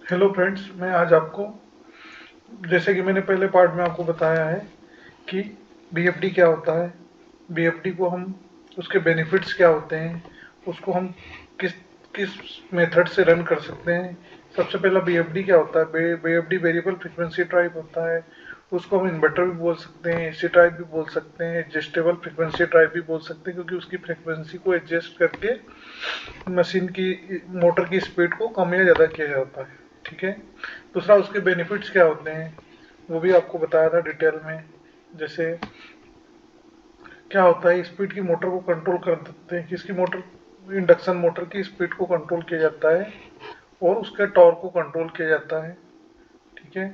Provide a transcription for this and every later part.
Hello friends, मैं आज आपको, जैसे कि मैंने पहले पार्ट में आपको बताया है कि बीएफडी क्या होता है। बीएफडी को हम, उसके बेनिफिट्स क्या होते हैं, उसको हम किस किस मेथड से रन कर सकते हैं। सबसे पहला बीएफडी क्या होता है। बीएफडी वेरिएबल फ्रीक्वेंसी टाइप होता है। उसको हम इन्वर्टर भी बोल सकते हैं, एसी टाइप भी बोल सकते हैं, एडजस्टेबल फ्रीक्वेंसी टाइप भी बोल सकते हैं, क्योंकि उसकी फ्रीक्वेंसी को एडजस्ट करके मशीन की, मोटर की स्पीड को कम या ज़्यादा किया जाता है। ठीक है। दूसरा, उसके बेनिफिट्स क्या होते हैं वो भी आपको बताया था डिटेल में। जैसे क्या होता है, स्पीड की मोटर को कंट्रोल कर देते हैं, किसकी मोटर, इंडक्शन मोटर की स्पीड को कंट्रोल किया जाता है और उसके टॉर्क को कंट्रोल किया जाता है। ठीक है।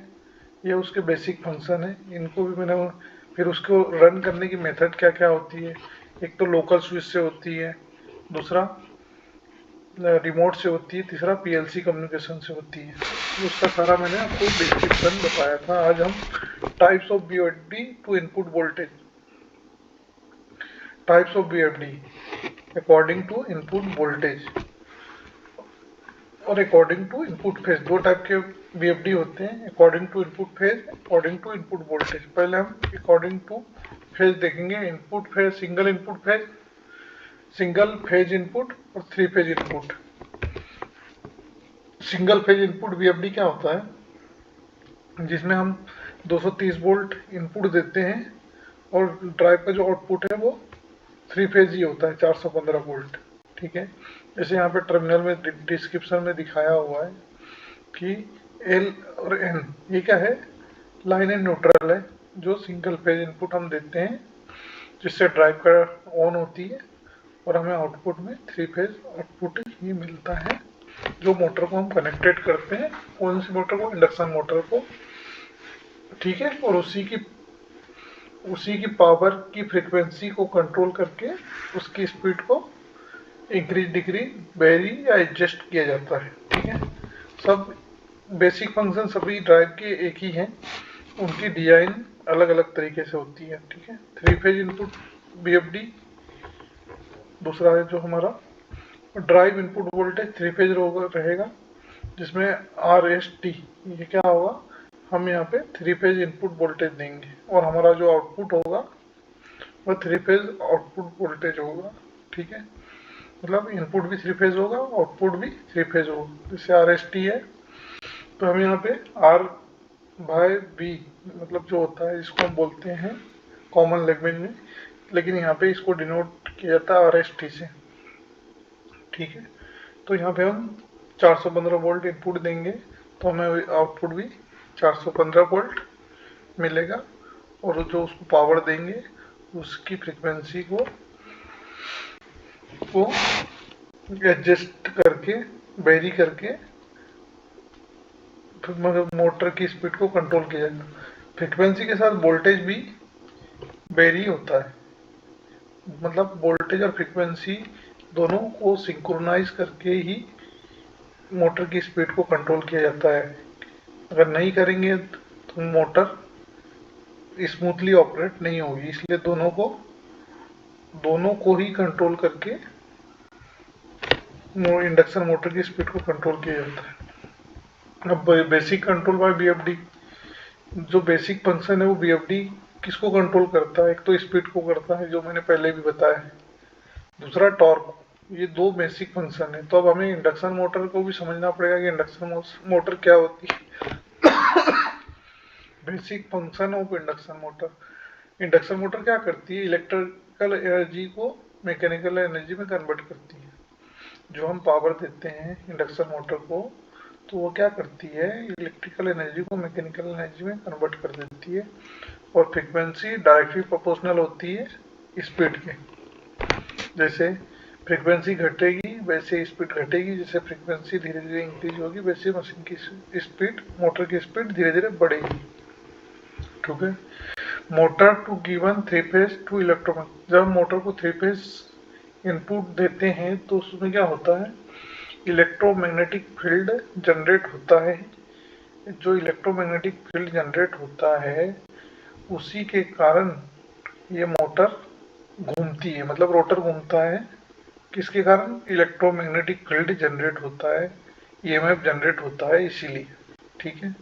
ये उसके बेसिक फंक्शन है, इनको भी मैंने। फिर उसको रन करने की मेथड क्या क्या होती है। एक तो लोकल स्विच से होती है, दूसरा रिमोट से होती है, तीसरा पीएलसी कम्युनिकेशन से होती है। तो उसका सारा मैंने आपको डिस्क्रिप्शन बताया था। आज हम types of BFD to input voltage, types of BFD according to input voltage और अकॉर्डिंग टू इनपुट फेज, दो टाइप के बीएफडी होते हैं, according to input phase, according to input voltage. पहले हम अकॉर्डिंग टू फेज देखेंगे। Input phase, single input phase, single phase input और three phase input. Single phase input BFD क्या होता है, जिसमें हम 230 वोल्ट इनपुट देते हैं और ड्राइव का जो आउटपुट है वो थ्री फेज ही होता है, 415 वोल्ट। ठीक है। जैसे यहाँ पे टर्मिनल में डिस्क्रिप्शन में दिखाया हुआ है कि एल और एन, ये क्या है, लाइन एंड न्यूट्रल है, जो सिंगल फेज इनपुट हम देते हैं जिससे ड्राइव का ऑन होती है और हमें आउटपुट में थ्री फेज आउटपुट ही मिलता है, जो मोटर को हम कनेक्टेड करते हैं। कौन सी मोटर को, इंडक्शन मोटर को। ठीक है। और उसी की पावर की फ्रीक्वेंसी को कंट्रोल करके उसकी स्पीड को इंक्रीज, डिक्रीज, वेरी या एडजस्ट किया जाता है। ठीक है। सब बेसिक फंक्शन सभी ड्राइव के एक ही हैं, उनकी डिजाइन अलग अलग तरीके से होती है। ठीक है। थ्री फेज इनपुट बीएफडी, दूसरा है जो हमारा drive input voltage three phase रहेगा, जिसमें आर एस टी, ये क्या होगा, हम यहाँ पे थ्री फेज इनपुट वोल्टेज देंगे और हमारा जो आउटपुट होगा वह थ्री फेज आउटपुट वोल्टेज होगा। ठीक है। मतलब इनपुट भी थ्री फेज होगा, आउटपुट भी थ्री फेज होगा। जैसे आर एस टी है तो हम यहाँ पे आर बाय बी, मतलब जो होता है, इसको हम बोलते हैं कॉमन लैंग्वेज में, लेकिन यहाँ पे इसको डिनोट किया जाता है आर एस टी से। ठीक है। तो यहाँ पे हम 415 वोल्ट इनपुट देंगे तो हमें आउटपुट भी 415 वोल्ट मिलेगा, और जो उसको पावर देंगे उसकी फ्रीक्वेंसी को एडजस्ट करके, वेरी करके, फिर मोटर की स्पीड को कंट्रोल किया जाएगा। फ्रीक्वेंसी के साथ वोल्टेज भी वेरी होता है, मतलब वोल्टेज और फ्रीक्वेंसी दोनों को सिंक्रोनाइज करके ही मोटर की स्पीड को कंट्रोल किया जाता है। अगर नहीं करेंगे तो मोटर स्मूथली ऑपरेट नहीं होगी, इसलिए दोनों को ही कंट्रोल करके इंडक्शन मोटर की स्पीड को कंट्रोल किया जाता है। अब बेसिक कंट्रोल बाय बीएफडी, जो बेसिक फंक्शन है वो बीएफडी किसको कंट्रोल करता है, एक तो स्पीड को करता है जो मैंने पहले भी बताया है, दूसरा टॉर्क। ये दो बेसिक फंक्शन है। तो अब हमें इंडक्शन मोटर को भी समझना पड़ेगा कि इंडक्शन मोटर क्या होती है। Basic function of induction motor. Induction motor क्या करती है, इलेक्ट्रिकल एनर्जी को मैकेनिकल एनर्जी में कन्वर्ट करती है। जो हम पावर देते हैं इंडक्शन मोटर को, तो वो क्या करती है, इलेक्ट्रिकल एनर्जी को मैकेनिकल एनर्जी में कन्वर्ट कर देती है, और फ्रीक्वेंसी डायरेक्टली प्रोपोर्शनल होती है स्पीड के। जैसे फ्रीक्वेंसी घटेगी वैसे स्पीड घटेगी, जैसे फ्रीक्वेंसी धीरे धीरे इंक्रीज होगी वैसे मशीन की स्पीड, मोटर की स्पीड धीरे धीरे बढ़ेगी। ठीक है। Motor to given three phase to electro, जब मोटर को थ्री फेज इनपुट देते हैं तो उसमें क्या होता है, इलेक्ट्रोमैग्नेटिक फील्ड जनरेट होता है। जो इलेक्ट्रोमैग्नेटिक फील्ड जनरेट होता है उसी के कारण ये मोटर घूमती है, मतलब रोटर घूमता है। किसके कारण, इलेक्ट्रोमैग्नेटिक फील्ड जनरेट होता है। ईएमएफ जनरेट होता है इसीलिए, ठीक है।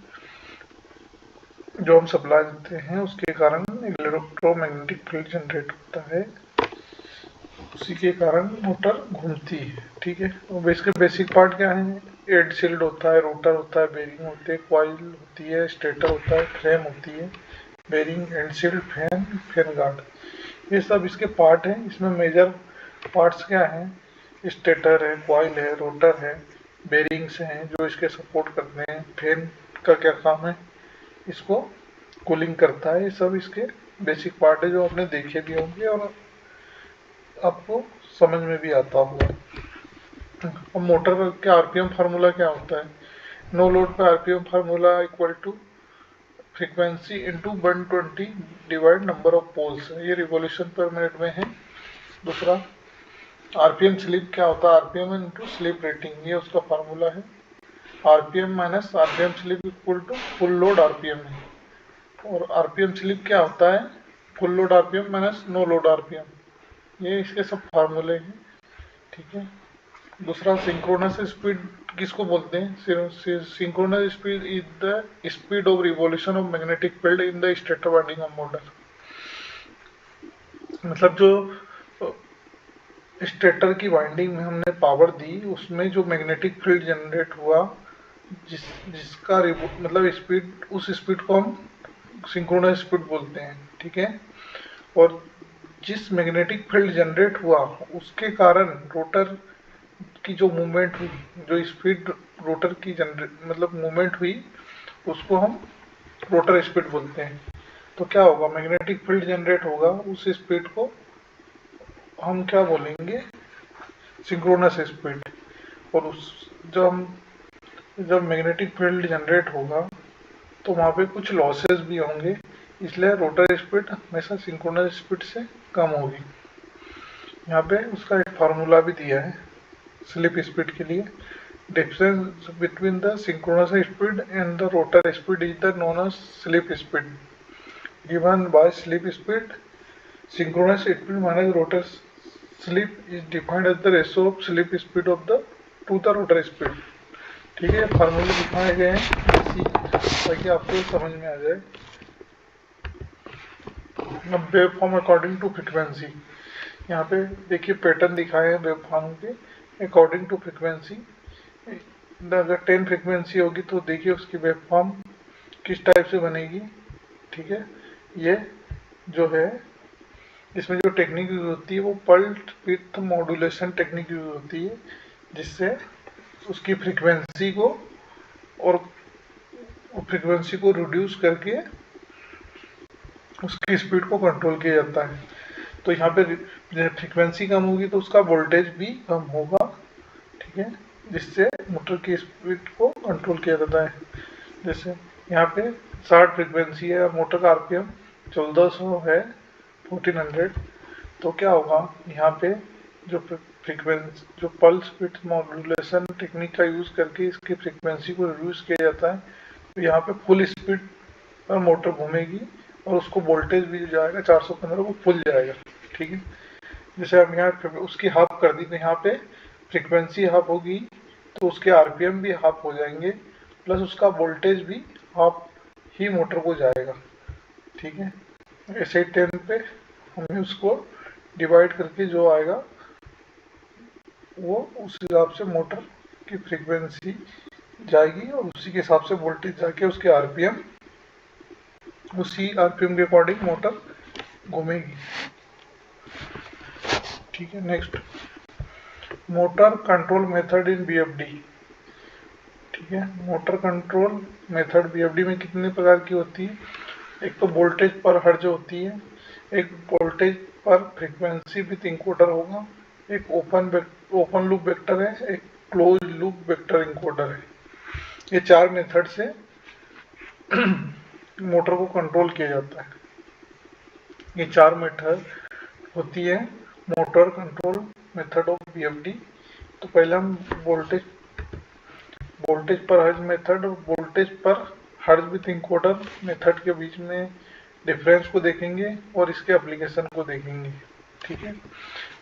जो हम सप्लाई देते हैं उसके कारण इलेक्ट्रोमैग्नेटिक फील्ड जनरेट होता है, उसी के कारण मोटर घूमती है, ठीक है। और इसके बेसिक पार्ट क्या है? एड शील्ड होता है, रोटर होता है, बेरिंग होते हैं, कॉइल होती है, स्टेटर होता है, फ्रेम होती है, bearing, end shield, fan, fan guard, ये सब इसके पार्ट हैं। इसमें मेजर पार्ट्स क्या हैं? स्टेटर है, कॉइल है, रोटर है, बेरिंग्स हैं जो इसके सपोर्ट करते हैं, फैन का क्या काम है? इसको कूलिंग करता है। ये सब इसके बेसिक पार्ट है जो आपने देखे भी होंगे और आपको समझ में भी आता होगा। अब मोटर का आरपीएम फार्मूला क्या होता है? नो लोड पे RPM formula equal to frequency into 120 divide number of poles, ये रिवॉल्यूशन पर मिनट में है। दूसरा, आरपीएम स्लिप क्या होता है? आरपीएम इंटू स्लिप रेटिंग, ये उसका फार्मूला है। RPM minus RPM slip equal to full load RPM है। और आरपीएम स्लिप क्या होता है? Full load RPM minus no load RPM, ये इसके सब फार्मूले हैं, ठीक है। दूसरा, सिंक्रोनस स्पीड किसको बोलते हैं? Synchronous speed is the speed of revolution of magnetic field in the stator winding of motor. मतलब जो स्टेटर की वाइंडिंग में हमने पावर दी, उसमें जो मैग्नेटिक फील्ड जनरेट हुआ, जिसका मतलब स्पीड, उस स्पीड को हम सिंक्रोनस स्पीड बोलते हैं, ठीक है। और जिस मैग्नेटिक फील्ड जनरेट हुआ उसके कारण रोटर की जो मूवमेंट हुई, जो स्पीड रोटर की मतलब मूवमेंट हुई, उसको हम रोटर स्पीड बोलते हैं। तो क्या होगा? मैग्नेटिक फील्ड जनरेट होगा, उस स्पीड को हम क्या बोलेंगे? Synchronous speed. और उस जब मैग्नेटिक फील्ड जनरेट होगा तो वहाँ पे कुछ लॉसेस भी होंगे, इसलिए रोटर स्पीड हमेशा सिंक्रोनस स्पीड से कम होगी। यहाँ पे उसका एक फार्मूला भी दिया है स्लिप स्पीड के लिए। Difference between the synchronous speed and the rotor speed is the known as slip speed, given by slip speed synchronous speed minus rotor slip is defined as the ratio of slip speed of the to the rotor speed, ठीक है। फार्मूले दिखाए गए हैं इसी, ताकि आपको समझ में आ जाए। अब wave form according to frequency, यहाँ पे देखिए पैटर्न दिखाए हैं वेव फॉर्म के अकॉर्डिंग टू फ्रिक्वेंसी। अगर 10 फ्रिक्वेंसी होगी तो देखिए उसकी वेव फॉर्म किस टाइप से बनेगी, ठीक है। ये जो है, इसमें जो टेक्निक यूज होती है वो pulse width modulation technique use होती है, जिससे उसकी फ्रीक्वेंसी को और फ्रीक्वेंसी को रिड्यूस करके उसकी स्पीड को कंट्रोल किया जाता है। तो यहाँ पे फ्रीक्वेंसी कम होगी तो उसका वोल्टेज भी कम होगा, ठीक है, जिससे मोटर की स्पीड को कंट्रोल किया जाता है। जैसे यहाँ पे 60 फ्रीक्वेंसी है और मोटर का आरपीएम 1400 है, 1400, तो क्या होगा? यहाँ पे जो फ्रीक्वेंसी, जो पल्स विड्थ मॉड्यूलेशन टेक्निक का यूज करके इसकी फ्रीक्वेंसी को रिड्यूस किया जाता है, तो यहाँ पे फुल स्पीड पर मोटर घूमेगी और उसको वोल्टेज भी जो जाएगा 415 वो फुल जाएगा, ठीक है। जैसे हम यहाँ उसकी हाफ कर दी तो यहाँ पे फ्रीक्वेंसी हाफ होगी तो उसके आरपीएम भी हाफ हो जाएंगे, प्लस उसका वोल्टेज भी हाफ ही मोटर को जाएगा, ठीक है। ऐसे ही 10 पे हमें उसको डिवाइड करके जो आएगा वो उस हिसाब से मोटर की फ्रीक्वेंसी जाएगी और उसी के हिसाब से वोल्टेज जाके उसके आरपीएम, उसी आरपीएम के अकॉर्डिंग मोटर घूमेगी, ठीक है। Next, motor control method in BFD, ठीक है। मोटर कंट्रोल मेथड बीएफडी में कितने प्रकार की होती है? एक तो वोल्टेज पर हर्ज होती है, एक वोल्टेज पर फ्रीक्वेंसी विथ इंकोडर होगा, एक ओपन लूप वेक्टर है, एक क्लोज लूप वेक्टर इंकोडर है। ये 4 मेथड से मोटर को कंट्रोल किया जाता है। ये 4 मेथड होती है motor control method of BFD. तो पहले हम वोल्टेज पर हर्ज मेथड और वोल्टेज पर हर्ज विथ इंकोडर मेथड के बीच में डिफरेंस को देखेंगे और इसके एप्लीकेशन को देखेंगे, ठीक है।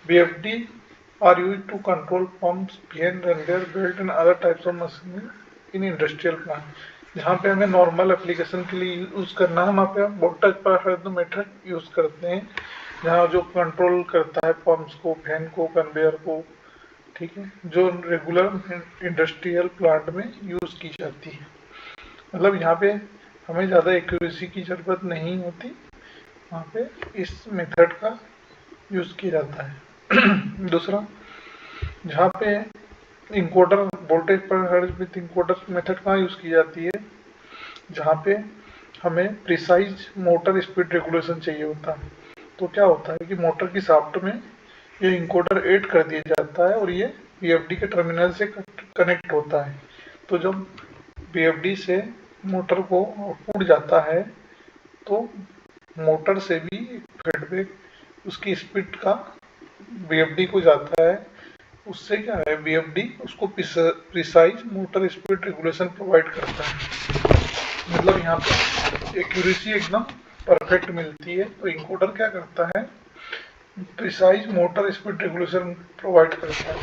VFD are use to control pumps, pin, conveyor belt and other types of machine in industrial plant. जहाँ पे हमें नॉर्मल एप्लीकेशन के लिए यूज करना है वहाँ पे हम वोल्टेज पर हर मेथड यूज करते हैं, जहाँ जो कंट्रोल करता है पंप्स को, फैन को, कन्वेयर को, ठीक है, जो रेगुलर इंडस्ट्रियल प्लांट में यूज की जाती है। मतलब यहाँ पे हमें ज़्यादा एक्यूरेसी की ज़रूरत नहीं होती, वहाँ पे इस मेथड का यूज़ किया जाता है। दूसरा, जहाँ पे इंकोडर वोल्टेज पर हर्ट्ज विथ इंकोडर मेथड कहाँ यूज़ की जाती है, जहाँ पे हमें प्रिसाइज मोटर स्पीड रेगुलेशन चाहिए होता है। तो क्या होता है कि मोटर की शाफ्ट में ये इंकोडर ऐड कर दिया जाता है और ये बीएफडी के टर्मिनल से कनेक्ट होता है। तो जब बीएफडी से मोटर को आउटपुट जाता है तो मोटर से भी फीडबैक उसकी स्पीड का बीएफडी को जाता है। उससे क्या है, बीएफडी उसको precise motor speed regulation provide करता है। मतलब यहाँ पे एक्यूरेसी एकदम परफेक्ट मिलती है। तो इंकोडर क्या करता है, precise motor speed regulation provide करता है।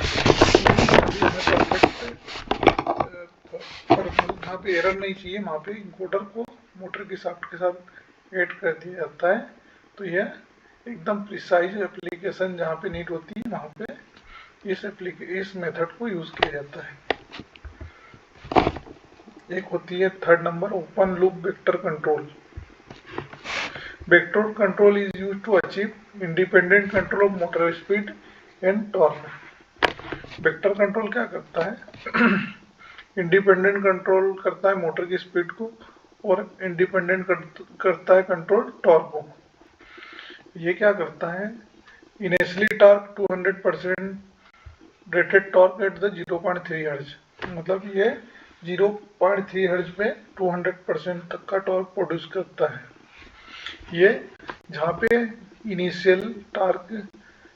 जहाँ पे एरर नहीं चाहिए वहाँ पे इंकोडर को मोटर की शाफ्ट के साथ ऐड कर दिया जाता है। तो यह एकदम प्रिसाइज एप्लीकेशन जहाँ पे नीड होती है वहाँ पे इस मेथड को यूज किया जाता है। एक होती है third number, open loop vector control. Vector control is use to achieve independent control of motor speed and torque. Vector control क्या करता है, इंडिपेंडेंट कंट्रोल करता है मोटर की स्पीड को और इंडिपेंडेंट करता है कंट्रोल टॉर्क को। ये क्या करता है, initially torque 200% rated torque at the 0.3 hertz. मतलब ये 0.3 हर्ट्ज पे 200% तक का टॉर्क प्रोड्यूस करता है। ये जहाँ पे इनिशियल टॉर्क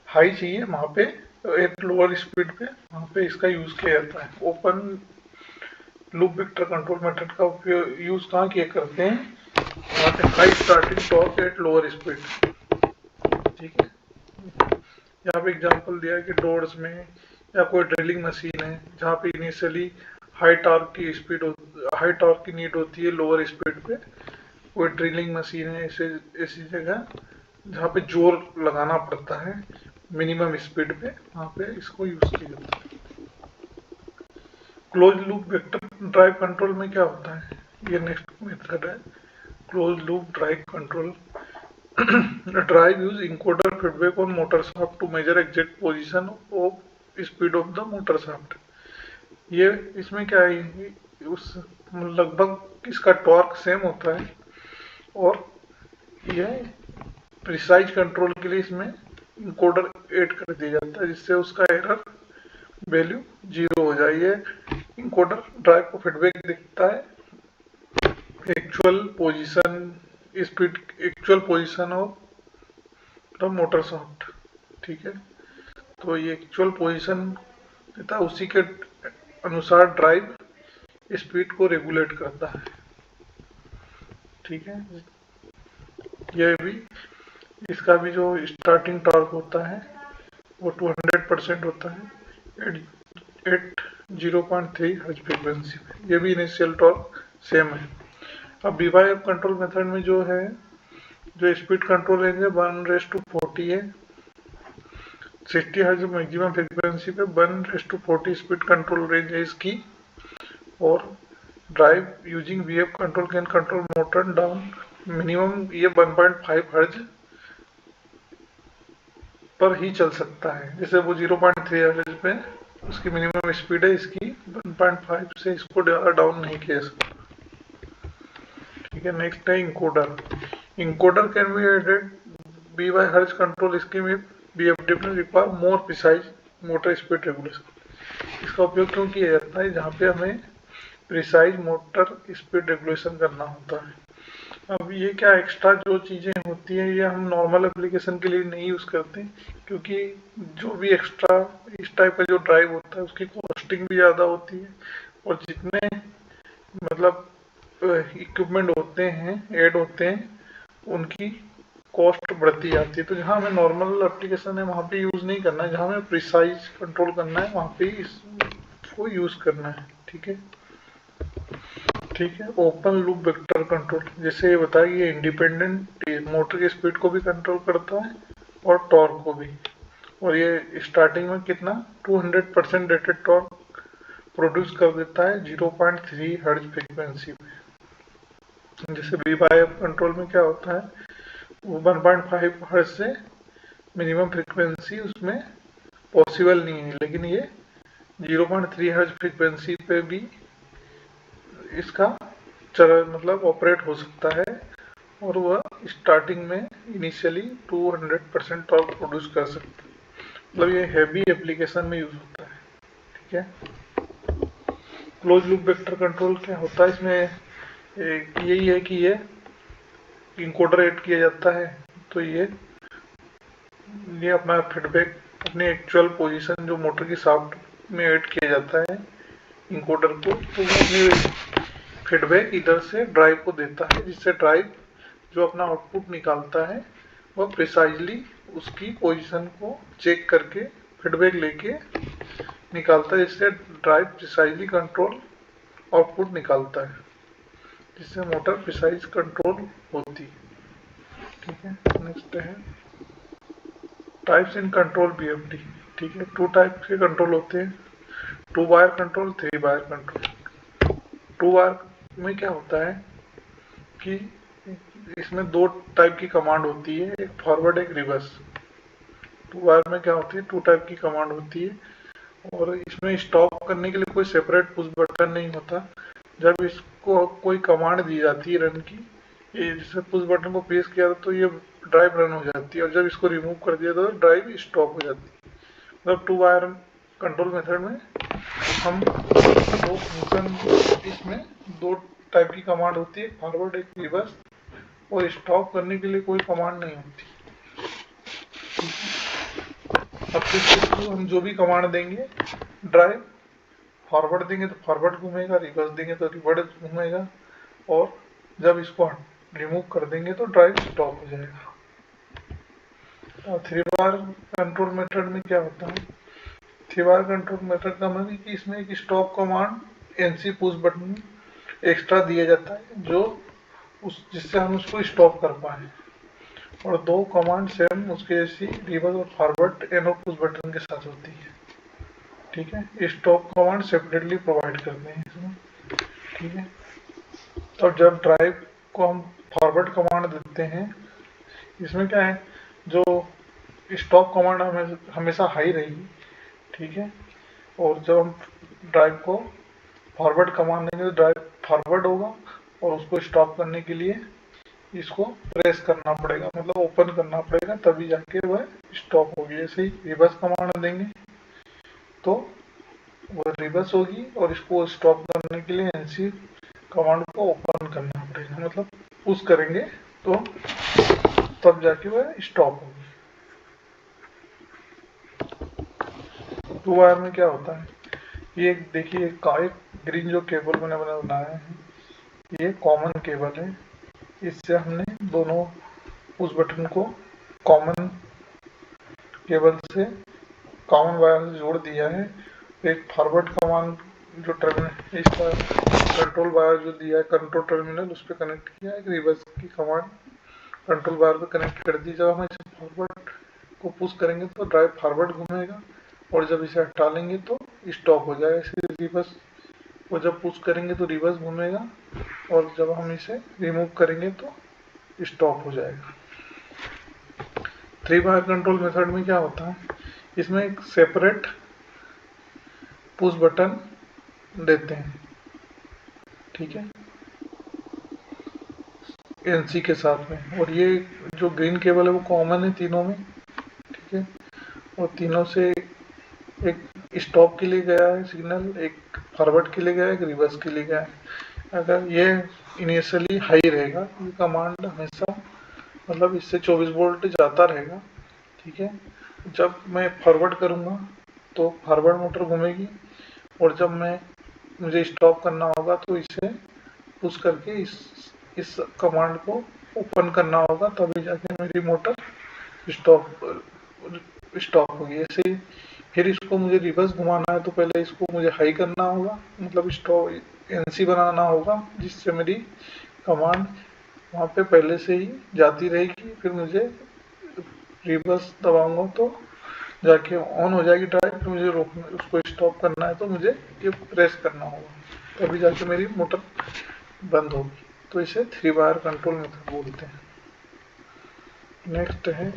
हाई चाहिए वहाँ पे एक लोअर स्पीड पे वहाँ पे इसका यूज किया जाता है। Open loop vector control method का उपयोग यूज कहाँ किया करते हैं, वहाँ पे high starting torque at lower speed. ठीक है, यहाँ पे एग्जांपल दिया है कि डोर्स में या कोई ड्रिलिंग मशीन है जहाँ पे इनिशियली हाई टॉर्क की नीड होती है लोअर स्पीड पे। कोई ड्रिलिंग मशीन है ऐसी जगह जहाँ पे जोर लगाना पड़ता है मिनिमम स्पीड पे, वहाँ पे इसको यूज किया जाता है। Close loop vector drive control में क्या होता है, ये नेक्स्ट मेथड है close loop drive control. Drive use encoder feedback on motor shaft to measure exact position of speed of the motor shaft। ये इसमें क्या है, उस लगभग इसका टॉर्क सेम होता है और यह प्रिसाइज कंट्रोल के लिए इसमें इंकोडर ऐड कर दिया जाता है जिससे उसका एरर वैल्यू 0 हो जाए। ये इंकोडर ड्राइव को फीडबैक देता है actual position of the motor shaft. ठीक है, तो ये एक्चुअल पोजीशन देता है, उसी के अनुसार ड्राइव स्पीड को रेगुलेट करता है। ठीक है, ये भी इसका भी जो स्टार्टिंग टॉर्क होता है वो 200% होता है एट 0.3 हर्ट्ज फ्रीक्वेंसी पे। ये भी इनिशियल टॉर्क सेम है। अब वीवाई कंट्रोल मेथड में जो है, जो स्पीड कंट्रोल रेंज है 1:40 है। 60 हर्ट्ज मैक्सिमम फ्रीक्वेंसी पे 1:40 स्पीड कंट्रोल रेंज है इसकी। और drive using VF control can control motor down minimum ये 1.5 हर्ट्ज पर ही चल सकता है। जैसे वो 0.3 हर्ट्ज पे उसकी मिनिमम स्पीड है, इसकी 1.5 से इसको ज़्यादा डाउन नहीं किया सकता। ठीक है, नेक्स्ट है encoder. Encoder can be added be by hertz control scheme if BFD require more precise motor speed regulation. इसका उपयोग क्यों किया जाता है, जहाँ पे हमें प्रिसाइज मोटर स्पीड रेगुलेशन करना होता है। अब ये क्या एक्स्ट्रा जो चीज़ें होती हैं ये हम नॉर्मल एप्लीकेशन के लिए नहीं यूज़ करते, क्योंकि जो भी एक्स्ट्रा इस टाइप का जो ड्राइव होता है उसकी कॉस्टिंग भी ज़्यादा होती है और जितने मतलब इक्विपमेंट होते हैं ऐड होते हैं उनकी कॉस्ट बढ़ती जाती है। तो जहाँ हमें नॉर्मल एप्लीकेशन है वहाँ पे यूज़ नहीं करना है, जहाँ हमें प्रिसाइज कंट्रोल करना है वहाँ पे इसको यूज़ करना है। ठीक है, ठीक है। ओपन लूप वेक्टर कंट्रोल, जैसे ये बताया ये इंडिपेंडेंट मोटर की स्पीड को भी कंट्रोल करता है और टॉर्क को भी। और ये स्टार्टिंग में कितना 200% रेटेड टॉर्क प्रोड्यूस कर देता है 0.3 हर्ट्ज फ्रीक्वेंसी पे। जैसे वी बाई एफ कंट्रोल में क्या होता है, वो 1.5 हर्ट्ज से मिनिमम फ्रीक्वेंसी उसमें पॉसिबल नहीं है, लेकिन ये 0.3 हर्ट्ज फ्रीक्वेंसी पे भी इसका मतलब ऑपरेट हो सकता है, और वह स्टार्टिंग में इनिशियली 200% टॉर्क प्रोड्यूस कर सकता है। मतलब ये हैवी एप्लीकेशन में यूज होता है। ठीक है। क्लोज लूप वेक्टर कंट्रोल क्या होता है, इसमें यही है कि ये इनकोडर ऐड किया जाता है, तो ये अपना फीडबैक अपनी एक्चुअल पोजीशन जो मोटर की शाफ्ट में ऐड किया जाता है इनकोडर को, तो वो अपनी फीडबैक इधर से ड्राइव को देता है, जिससे ड्राइव जो अपना आउटपुट निकालता है वह प्रिसाइजली उसकी पोजीशन को चेक करके फीडबैक लेके निकालता है, जिससे ड्राइव प्रिसाइजली कंट्रोल आउटपुट निकालता है, जिससे मोटर प्रिसाइज कंट्रोल होती है। ठीक है। नेक्स्ट है टाइप्स इन कंट्रोल बीएफडी। ठीक है, 2 टाइप के कंट्रोल होते हैं, 2 wire control, 3 wire control. 2 wire में क्या होता है कि इसमें 2 टाइप की कमांड होती है, एक फॉरवर्ड एक रिवर्स। 2 वायर में क्या होती है, 2 टाइप की कमांड होती है, और इसमें स्टॉप करने के लिए कोई सेपरेट पुश बटन नहीं होता। जब इसको कोई कमांड दी जाती है रन की, ये जैसे पुश बटन को प्रेस किया तो ये ड्राइव रन हो जाती है, और जब इसको रिमूव कर दिया तो ड्राइव स्टॉप हो जाती है। मतलब 2 वायर कंट्रोल मेथड में हम 2 फंक्शन, इसमें 2 टाइप की कमांड होती है, फॉरवर्ड एक रिवर्स, और स्टॉप करने के लिए कोई कमांड नहीं होती। अब इसके हम जो भी कमांड देंगे, ड्राइव फॉरवर्ड देंगे तो फॉरवर्ड घूमेगा, रिवर्स देंगे तो रिवर्स घूमेगा, और जब इसको रिमूव कर देंगे तो ड्राइव स्टॉप हो जाएगा। और 3 वायर कंट्रोल मेथड में क्या होता है, 3 वायर कंट्रोल मेथड का मतलब कि इसमें एक stop command NC push button extra दिया जाता है, जो जिससे हम उसको स्टॉप कर पाए, और 2 कमांड सेम उसके जैसी रिवर्स और फॉरवर्ड एनो पुश बटन के साथ होती है। ठीक है, स्टॉप कमांड सेपरेटली प्रोवाइड करते हैं इसमें। ठीक है। तो जब ड्राइव को हम फॉरवर्ड कमांड देते हैं, इसमें क्या है, जो स्टॉप कमांड हमेशा हाई रहेगी। ठीक है। और जब हम ड्राइव को फॉरवर्ड कमांड देंगे तो ड्राइव फॉरवर्ड होगा, और उसको स्टॉप करने के लिए इसको प्रेस करना पड़ेगा, मतलब ओपन करना पड़ेगा, तभी जाके वह स्टॉप होगी। ऐसे ही रिवर्स कमांड देंगे तो वह रिवर्स होगी, और इसको स्टॉप करने के लिए एनसी कमांड को ओपन करना पड़ेगा, मतलब पुश करेंगे तो तब जाके वह स्टॉप होगी। 2 वायर में क्या होता है, ये देखिए एक ग्रीन जो केबल मैंने बनाया है, ये कॉमन केबल है। इससे हमने दोनों उस बटन को कॉमन केबल से कॉमन वायर से जोड़ दिया है। एक फॉरवर्ड कमांड जो टर्मिनल इसका कंट्रोल वायर जो दिया है कंट्रोल टर्मिनल, उस पर कनेक्ट किया। एक रिवर्स की कमांड कंट्रोल वायर पे कनेक्ट कर दी। जब हम इसे फॉरवर्ड को पुश करेंगे तो ड्राइव फॉरवर्ड घूमेगा, और जब इसे हटा लेंगे तो स्टॉप हो जाएगा। इसे रिवर्स को जब पुश करेंगे तो रिवर्स घूमेगा, और जब हम इसे रिमूव करेंगे तो स्टॉप हो जाएगा। 3 वायर कंट्रोल मेथड में क्या होता है, इसमें एक सेपरेट पुश बटन देते हैं। ठीक है, एनसी के साथ में। और ये जो ग्रीन केबल है वो कॉमन है तीनों में। ठीक है, और तीनों से एक स्टॉप के लिए गया है सिग्नल, एक फॉरवर्ड के लिए गया है, एक रिवर्स के लिए गया है। अगर ये इनिशियली हाई रहेगा, ये कमांड हमेशा मतलब इससे 24 वोल्ट जाता रहेगा। ठीक है, जब मैं फॉरवर्ड करूँगा तो फॉरवर्ड मोटर घूमेगी, और जब मुझे स्टॉप करना होगा तो इसे पुश करके इस कमांड को ओपन करना होगा, तभी जाके मेरी मोटर स्टॉप स्टॉप होगी। ऐसे ही फिर इसको मुझे रिवर्स घुमाना है तो पहले इसको मुझे हाई करना होगा, मतलब स्टॉप एनसी बनाना होगा, जिससे मेरी कमांड वहाँ पे पहले से ही जाती रहेगी। फिर मुझे रिवर्स दबाऊंगा तो जाके ऑन हो जाएगी ड्राइव। फिर मुझे रोकना, उसको स्टॉप करना है तो मुझे ये प्रेस करना होगा, तभी जाके मेरी मोटर बंद होगी। तो इसे 3 वायर कंट्रोल मेथड बोलते हैं। नेक्स्ट है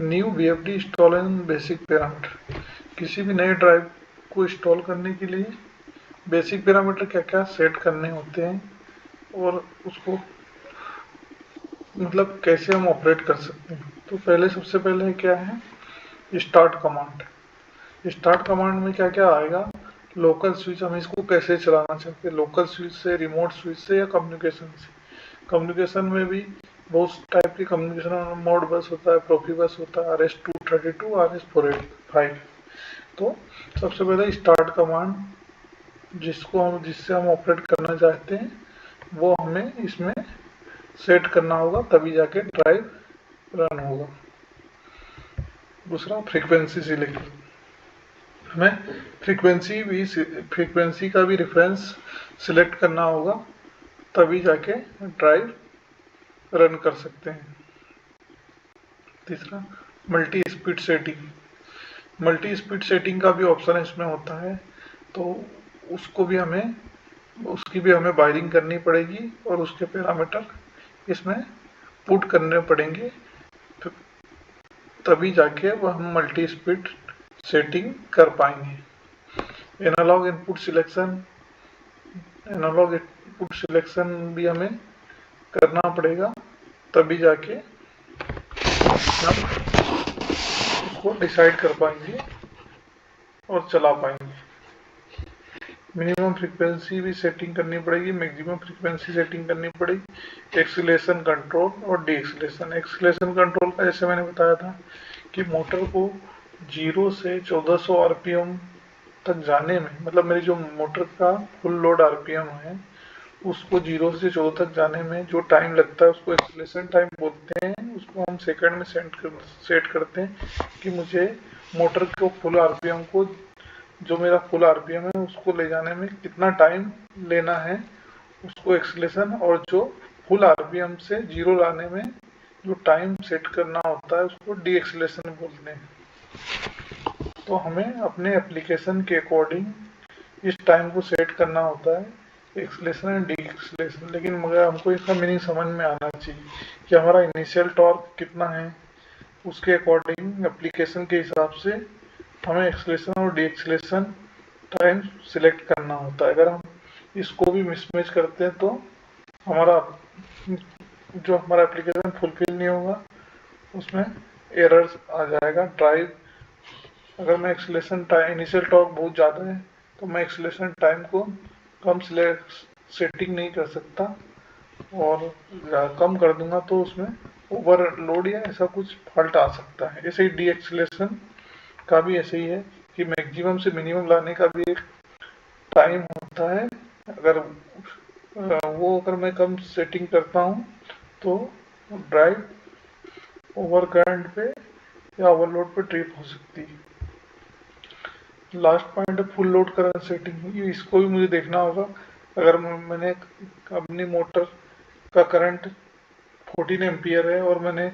new VFD install and basic parameter. किसी भी नए ड्राइव को इंस्टॉल करने के लिए बेसिक पैरामीटर क्या क्या सेट करने होते हैं और उसको मतलब कैसे हम ऑपरेट कर सकते हैं। तो पहले सबसे पहले क्या है, स्टार्ट कमांड। स्टार्ट कमांड में क्या क्या आएगा, लोकल स्विच, हम इसको कैसे चलाना चाहते हैं, लोकल स्विच से, रिमोट स्विच से, या कम्युनिकेशन से। कम्युनिकेशन में भी बहुत टाइप की कम्युनिकेशन मोड बस होता है, प्रोफी बस होता है, RS-232, RS-485। तो सबसे पहले स्टार्ट कमांड जिससे हम ऑपरेट करना चाहते हैं वो हमें इसमें सेट करना होगा, तभी जाके ड्राइव रन होगा। दूसरा फ्रीक्वेंसी सिलेक्ट, हमें फ्रीक्वेंसी का भी रेफरेंस सिलेक्ट करना होगा, तभी जाके ड्राइव रन कर सकते हैं। तीसरा multi speed setting. Multi speed setting का भी ऑप्शन इसमें होता है, तो उसकी भी हमें वायरिंग करनी पड़ेगी और उसके पैरामीटर इसमें पुट करने पड़ेंगे, तभी जाके वह हम मल्टी स्पीड सेटिंग कर पाएंगे। Analog input selection, analog input selection भी हमें करना पड़ेगा, तभी जाके हम उसको डिसाइड कर पाएंगे और चला पाएंगे। मिनिमम फ्रीक्वेंसी भी सेटिंग करनी पड़ेगी, मैक्सिमम फ्रीक्वेंसी सेटिंग करनी पड़ेगी। एक्सीलेशन कंट्रोल और डी एक्सीलेशन। एक्सीलेशन कंट्रोल का जैसे मैंने बताया था कि मोटर को 0 से 1400 आरपीएम तक जाने में, मतलब मेरी जो मोटर का फुल लोड आरपीएम है उसको 0 से 14 तक जाने में जो टाइम लगता है उसको एक्सीलेशन टाइम बोलते हैं। उसको हम सेकंड में सेट करते हैं कि मुझे मोटर को फुल आरपीएम को, जो मेरा फुल आरपीएम है उसको ले जाने में कितना टाइम लेना है, उसको एक्सीलेशन, और जो फुल आरपीएम से 0 लाने में जो टाइम सेट करना होता है उसको डी एक्सीलेशन बोलते हैं। तो हमें अपने एप्लीकेशन के अकॉर्डिंग इस टाइम को सेट करना होता है, एक्सीलेशन एंड डी एक्सीलेशन। लेकिन मगर हमको इसका मीनिंग समझ में आना चाहिए कि हमारा इनिशियल टॉर्क कितना है, उसके अकॉर्डिंग एप्लीकेशन के हिसाब से हमें एक्सीलेशन और डी एक्सीलेशन टाइम सिलेक्ट करना होता है। अगर हम इसको भी मिसमैच करते हैं तो हमारा एप्लीकेशन फुलफिल नहीं होगा, उसमें एरर्स आ जाएगा। ड्राइव, अगर मैं एक्सीलेशन टाइम, इनिशियल टॉर्क बहुत ज़्यादा है तो मैं एक्सीलेशन टाइम को कम सेटिंग नहीं कर सकता, और कम कर दूंगा तो उसमें ओवरलोड या ऐसा कुछ फॉल्ट आ सकता है। ऐसे ही डी एक्सीलेशन का भी ऐसे ही है कि मैक्सिमम से मिनिमम लाने का भी एक टाइम होता है। अगर अगर मैं कम सेटिंग करता हूँ तो ड्राइव ओवर करंट पे या ओवरलोड पे ट्रिप हो सकती है। लास्ट पॉइंट है फुल लोड करंट सेटिंग। इसको भी मुझे देखना होगा। अगर मैंने अपनी मोटर का करंट 14 एम्पियर है और मैंने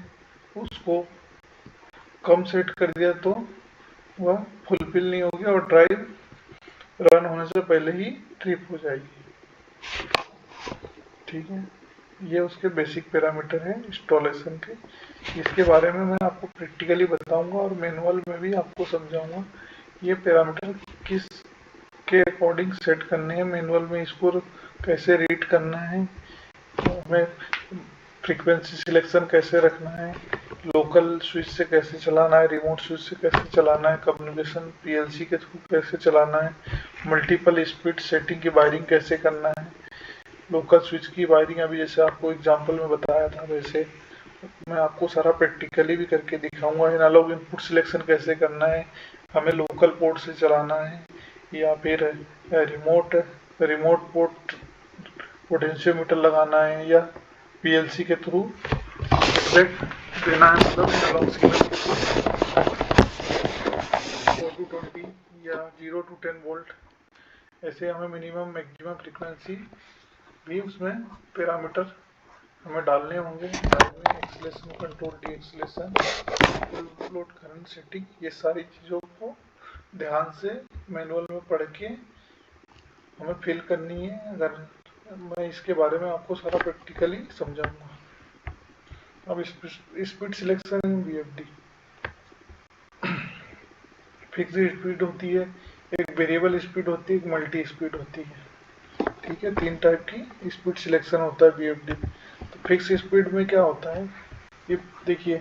उसको कम सेट कर दिया तो वह फुलफिल नहीं होगी और ड्राइव रन होने से पहले ही ट्रिप हो जाएगी। ठीक है, ये उसके बेसिक पैरामीटर हैं इंस्टॉलेशन के। इसके बारे में मैं आपको प्रैक्टिकली बताऊंगा और मैनुअल में भी आपको समझाऊंगा ये पैरामीटर किस के अकॉर्डिंग सेट करने हैं, मैनुअल में इसको कैसे रीड करना है, हमें फ्रीक्वेंसी सिलेक्शन कैसे रखना है, लोकल स्विच से कैसे चलाना है, रिमोट स्विच से कैसे चलाना है, कम्युनिकेशन पीएलसी के थ्रू कैसे चलाना है, मल्टीपल स्पीड सेटिंग की वायरिंग कैसे करना है, लोकल स्विच की वायरिंग अभी जैसे आपको एग्जांपल में बताया था वैसे मैं आपको सारा प्रैक्टिकली भी करके दिखाऊंगा। एनालॉग इनपुट सिलेक्शन कैसे करना है, हमें लोकल पोर्ट से चलाना है या फिर रिमोट पोर्ट पोटेंशियोमीटर लगाना है, या पीएलसी के थ्रू फीडबैक देना है, मतलब एनालॉग सिग्नल के थ्रू 4 to 20 या 0 to 10 वोल्ट, ऐसे हमें मिनिमम मैक्सिमम फ्रीक्वेंसी भी उसमें पैरामीटर हमें डालने होंगे। ड्राइव में acceleration control, D acceleration, full load current setting, ये सारी चीज़ों को ध्यान से मैनुअल में पढ़ के हमें फिल करनी है। अगर मैं इसके बारे में आपको सारा प्रैक्टिकली समझाऊंगा। अब speed selection in VFD, fix speed होती है, एक वेरिएबल स्पीड होती है, एक मल्टी स्पीड होती है। ठीक है, 3 टाइप की स्पीड सिलेक्शन होता है वीएफडी। तो फिक्स स्पीड में क्या होता है, ये देखिए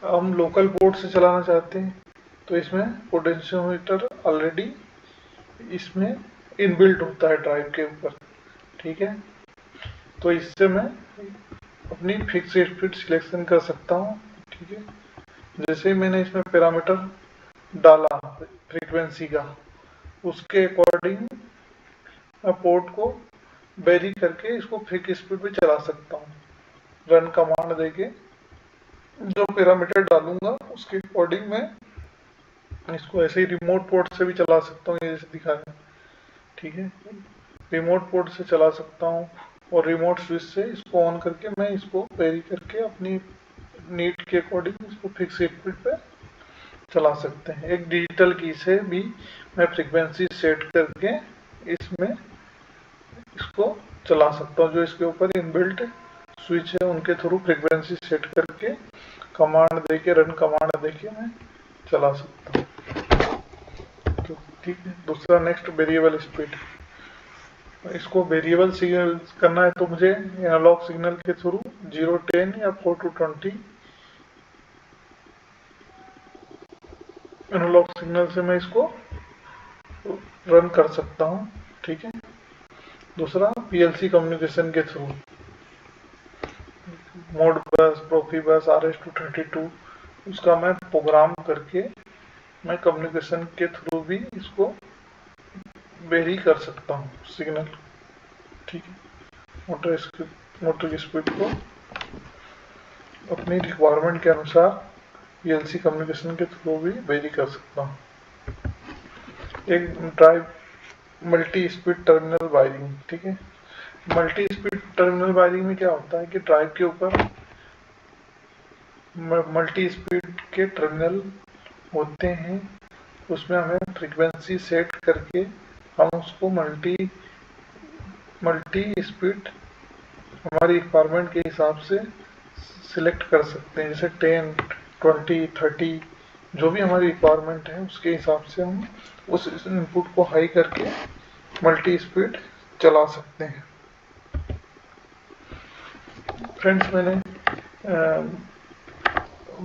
हम लोकल पोर्ट से चलाना चाहते हैं तो इसमें पोटेंशियोमीटर ऑलरेडी इसमें इनबिल्ट होता है ड्राइव के ऊपर। ठीक है, तो इससे मैं अपनी फिक्स स्पीड सिलेक्शन कर सकता हूँ। ठीक है, जैसे मैंने इसमें पैरामीटर डाला फ्रीक्वेंसी का, उसके अकॉर्डिंग मैं पोर्ट को वेरी करके इसको फिक्स स्पीड पे चला सकता हूँ। रन कमांड देके जो पैरामीटर डालूंगा उसके अकॉर्डिंग मैं इसको ऐसे ही रिमोट पोर्ट से भी चला सकता हूँ, जैसे दिखाया। ठीक है, रिमोट पोर्ट से चला सकता हूँ और रिमोट स्विच से इसको ऑन करके मैं इसको वेरी करके अपनी नीड के अकॉर्डिंग इसको फिक्स स्पीड पे चला सकते हैं। एक डिजिटल की से भी मैं फ्रीक्वेंसी सेट करके इसमें इसको चला सकता हूँ। जो इसके ऊपर इनबिल्ट स्विच है उनके थ्रू फ्रीक्वेंसी सेट करके कमांड देके, रन कमांड देके मैं चला सकता हूँ। तो ठीक है, दूसरा नेक्स्ट वेरिएबल स्पीड। इसको वेरिएबल सिग्नल करना है तो मुझे एनालॉग सिग्नल के थ्रू 0 10 या 4 to 20 एनालॉग सिग्नल से मैं इसको रन कर सकता हूँ। ठीक है, दूसरा पीएलसी कम्युनिकेशन के थ्रू मोड बस, प्रोफी बस, RS-232, उसका मैं प्रोग्राम करके मैं कम्युनिकेशन के थ्रू भी इसको वेरी कर सकता हूँ सिग्नल। ठीक है, मोटर की स्पीड को अपनी रिक्वायरमेंट के अनुसार पीएलसी कम्युनिकेशन के थ्रू भी वेरी कर सकता हूँ। एक drive multi speed terminal wiring. ठीक है, मल्टी स्पीड टर्मिनल वायरिंग में क्या होता है कि ड्राइव के ऊपर मल्टी स्पीड के टर्मिनल होते हैं, उसमें हमें फ्रीक्वेंसी सेट करके हम उसको मल्टी स्पीड हमारी रिक्वायरमेंट के हिसाब से सिलेक्ट कर सकते हैं। जैसे 10, 20, 30 जो भी हमारी रिक्वायरमेंट है उसके हिसाब से हम उस इनपुट को हाई करके मल्टी स्पीड चला सकते हैं। फ्रेंड्स,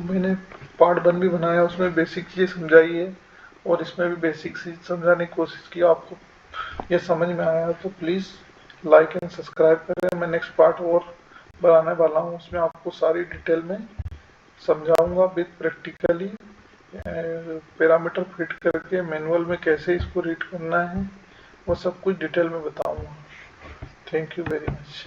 मैंने पार्ट 1 भी बनाया, उसमें बेसिक चीज़ें समझाई है और इसमें भी बेसिक चीज़ समझाने की कोशिश की। आपको ये समझ में आया तो प्लीज़ लाइक एंड सब्सक्राइब करें। मैं नेक्स्ट पार्ट और बनाने वाला हूँ, उसमें आपको सारी डिटेल में समझाऊंगा विद प्रैक्टिकली, पैरामीटर फिट करके मैनुअल में कैसे इसको रीड करना है वो सब कुछ डिटेल में बताऊंगा। Thank you very much.